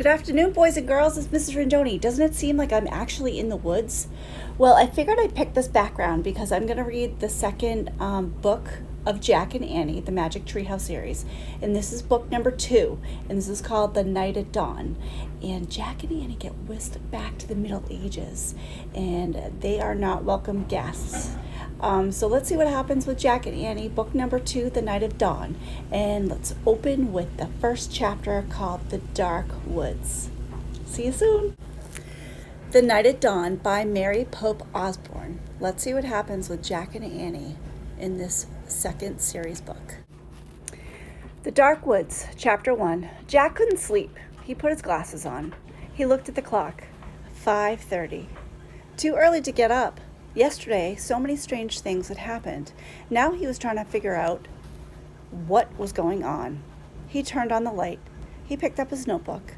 Good afternoon, boys and girls. It's Mrs. Rindone. Doesn't it seem like I'm actually in the woods? Well, I figured I'd pick this background because I'm going to read the second book of Jack and Annie, the Magic Treehouse series. And this is book number 2, and this is called The Night at Dawn. And Jack and Annie get whisked back to the Middle Ages, and they are not welcome guests. So let's see what happens with Jack and Annie, book number 2, The Night of Dawn. And let's open with the first chapter called The Dark Woods. See you soon. The Night at Dawn by Mary Pope Osborne. Let's see what happens with Jack and Annie in this second series book. The Dark Woods, Chapter 1. Jack couldn't sleep. He put his glasses on. He looked at the clock. 5:30. Too early to get up. Yesterday, so many strange things had happened. Now he was trying to figure out what was going on. He turned on the light. He picked up his notebook.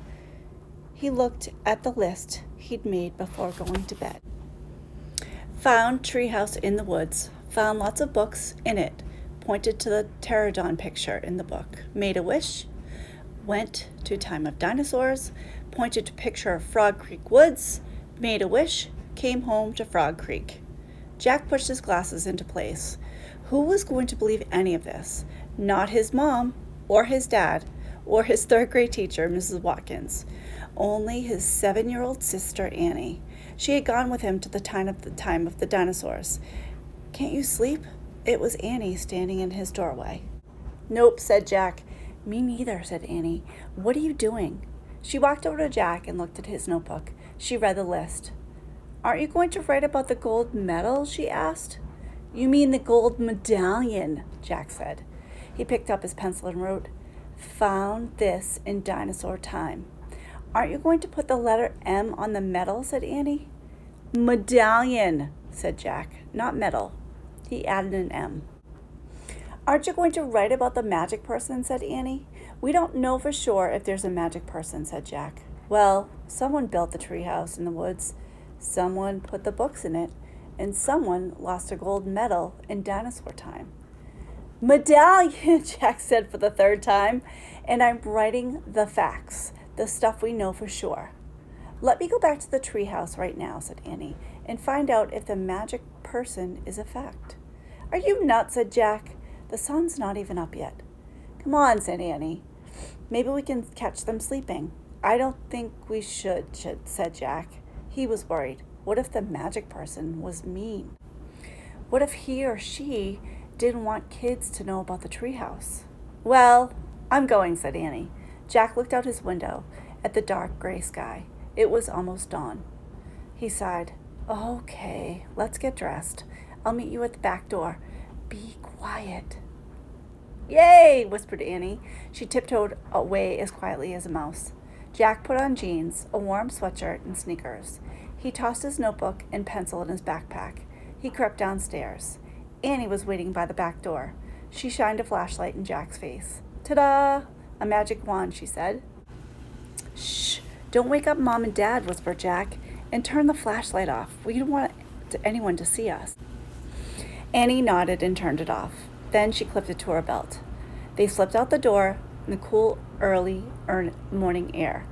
He looked at the list he'd made before going to bed. Found treehouse in the woods. Found lots of books in it. Pointed to the pterodon picture in the book. Made a wish. Went to Time of Dinosaurs. Pointed to picture of Frog Creek Woods. Made a wish. Came home to Frog Creek. Jack pushed his glasses into place. Who was going to believe any of this? Not his mom, or his dad, or his third-grade teacher, Mrs. Watkins. Only his 7-year-old sister, Annie. She had gone with him to the time of the dinosaurs. Can't you sleep? It was Annie standing in his doorway. Nope, said Jack. Me neither, said Annie. What are you doing? She walked over to Jack and looked at his notebook. She read the list. Aren't you going to write about the gold medal? She asked. You mean the gold medallion, Jack said. He picked up his pencil and wrote, Found this in dinosaur time. Aren't you going to put the letter M on the medal? Said Annie. Medallion, said Jack, not medal. He added an M. Aren't you going to write about the magic person? Said Annie. We don't know for sure if there's a magic person, said Jack. Well, someone built the treehouse in the woods. Someone put the books in it, and someone lost a gold medal in dinosaur time. Medallion, Jack said for the third time, and I'm writing the facts, the stuff we know for sure. Let me go back to the treehouse right now, said Annie, and find out if the magic person is a fact. Are you nuts, said Jack. The sun's not even up yet. Come on, said Annie. Maybe we can catch them sleeping. I don't think we should, said Jack. He was worried. What if the magic person was mean? What if he or she didn't want kids to know about the treehouse? Well, I'm going, said Annie. Jack looked out his window at the dark gray sky. It was almost dawn. He sighed. Okay, let's get dressed. I'll meet you at the back door. Be quiet. Yay, whispered Annie. She tiptoed away as quietly as a mouse. Jack put on jeans, a warm sweatshirt, and sneakers. He tossed his notebook and pencil in his backpack. He crept downstairs. Annie was waiting by the back door. She shined a flashlight in Jack's face. Ta-da! A magic wand, she said. Shh! Don't wake up Mom and Dad, whispered Jack, and turn the flashlight off. We don't want anyone to see us. Annie nodded and turned it off. Then she clipped it to her belt. They slipped out the door in the cool, early morning air.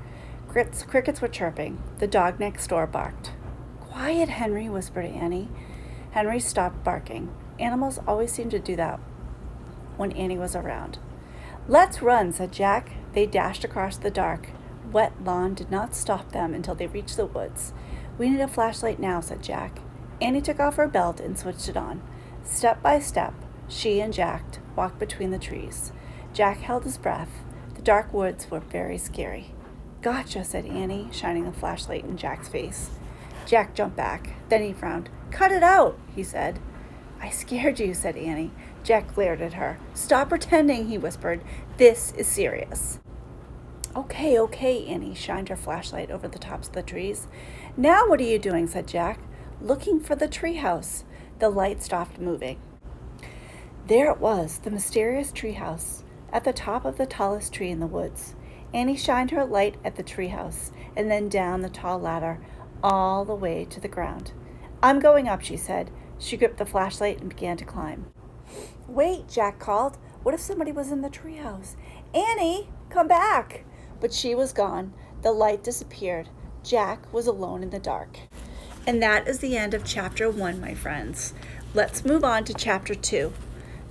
Crickets were chirping. The dog next door barked. Quiet, Henry, whispered Annie. Henry stopped barking. Animals always seemed to do that when Annie was around. Let's run, said Jack. They dashed across the dark. Wet lawn did not stop them until they reached the woods. We need a flashlight now, said Jack. Annie took off her belt and switched it on. Step by step, she and Jack walked between the trees. Jack held his breath. The dark woods were very scary. Gotcha, said Annie, shining a flashlight in Jack's face. Jack jumped back. Then he frowned. Cut it out, he said. I scared you, said Annie. Jack glared at her. Stop pretending, he whispered. This is serious. Okay, Annie shined her flashlight over the tops of the trees. Now what are you doing, said Jack. Looking for the treehouse. The light stopped moving. There it was, the mysterious treehouse, at the top of the tallest tree in the woods. Annie shined her light at the treehouse and then down the tall ladder all the way to the ground. I'm going up, she said. She gripped the flashlight and began to climb. Wait, Jack called. What if somebody was in the treehouse? Annie, come back! But she was gone. The light disappeared. Jack was alone in the dark. And that is the end of chapter 1, my friends. Let's move on to chapter 2.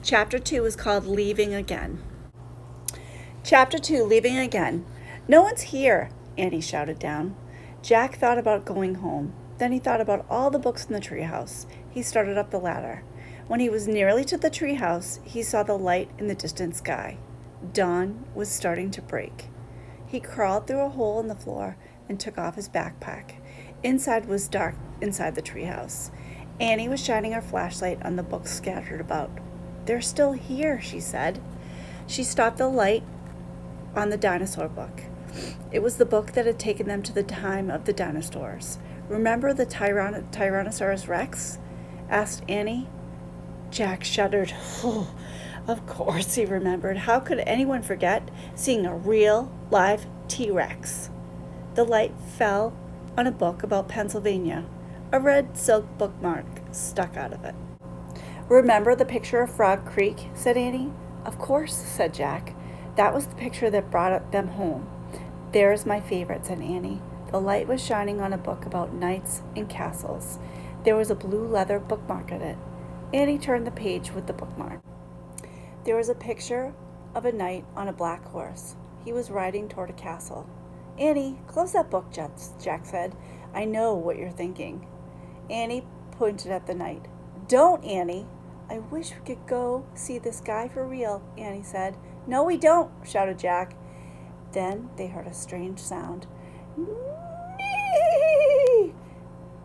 Chapter 2 is called Leaving Again. Chapter 2, Leaving Again. No one's here, Annie shouted down. Jack thought about going home. Then he thought about all the books in the treehouse. He started up the ladder. When he was nearly to the treehouse, he saw the light in the distant sky. Dawn was starting to break. He crawled through a hole in the floor and took off his backpack. Inside was dark inside the treehouse. Annie was shining her flashlight on the books scattered about. They're still here, she said. She stopped the light on the dinosaur book. It was the book that had taken them to the time of the dinosaurs. Remember the Tyrannosaurus Rex? Asked Annie. Jack shuddered. Oh, of course he remembered. How could anyone forget seeing a real, live T-Rex? The light fell on a book about Pennsylvania. A red silk bookmark stuck out of it. Remember the picture of Frog Creek? Said Annie. Of course, said Jack. That was the picture that brought them home. There's my favorite, said Annie. The light was shining on a book about knights and castles. There was a blue leather bookmark in it. Annie turned the page with the bookmark. There was a picture of a knight on a black horse. He was riding toward a castle. Annie, close that book, Jack said. I know what you're thinking. Annie pointed at the knight. Don't, Annie. I wish we could go see this guy for real, Annie said. No, we don't, shouted Jack. Then they heard a strange sound. Neigh!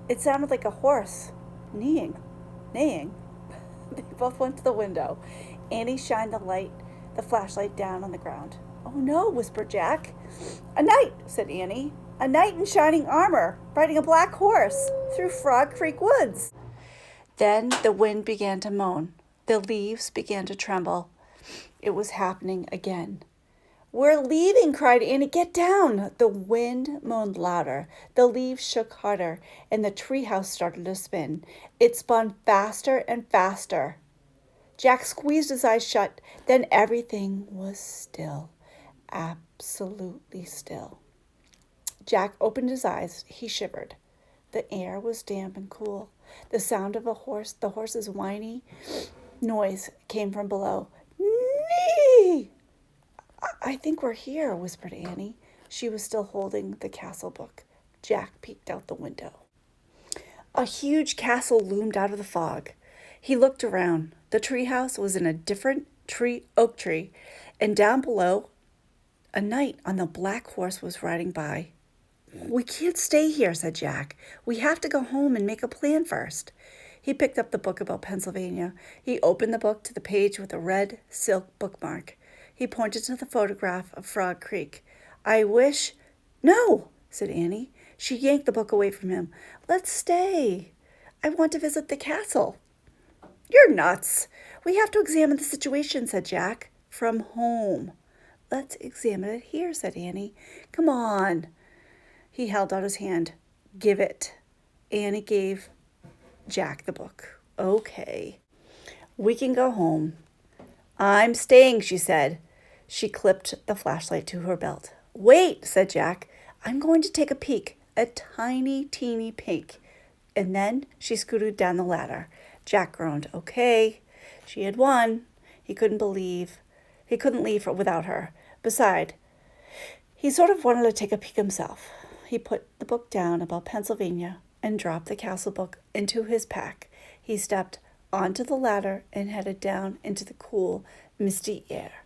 It sounded like a horse neighing. They both went to the window. Annie shined the flashlight down on the ground. Oh no, whispered Jack. A knight, said Annie. A knight in shining armor, riding a black horse through Frog Creek Woods. Then the wind began to moan. The leaves began to tremble. It was happening again. We're leaving, cried Annie. Get down. The wind moaned louder. The leaves shook harder, and the treehouse started to spin. It spun faster and faster. Jack squeezed his eyes shut. Then everything was still. Absolutely still. Jack opened his eyes. He shivered. The air was damp and cool. The sound of the horse's whiny noise came from below. Nee! I think we're here, whispered Annie. She was still holding the castle book. Jack peeked out the window. A huge castle loomed out of the fog. He looked around. The treehouse was in a different oak tree, and down below, a knight on the black horse was riding by. We can't stay here, said Jack. We have to go home and make a plan first. He picked up the book about Pennsylvania. He opened the book to the page with a red silk bookmark. He pointed to the photograph of Frog Creek. No, said Annie. She yanked the book away from him. Let's stay. I want to visit the castle. You're nuts. We have to examine the situation, said Jack. From home. Let's examine it here, said Annie. Come on. He held out his hand. Give it. Annie gave Jack the book. Okay. We can go home. I'm staying, she said. She clipped the flashlight to her belt. Wait, said Jack. I'm going to take a peek. A tiny, teeny peek. And then she scooted down the ladder. Jack groaned. Okay. She had won. He couldn't leave without her. Besides, he sort of wanted to take a peek himself. He put the book down about Pennsylvania and dropped the castle book into his pack. He stepped onto the ladder and headed down into the cool, misty air.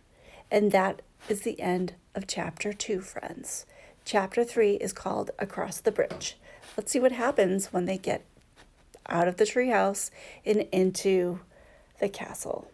And that is the end of chapter 2, friends. Chapter 3 is called Across the Bridge. Let's see what happens when they get out of the treehouse and into the castle.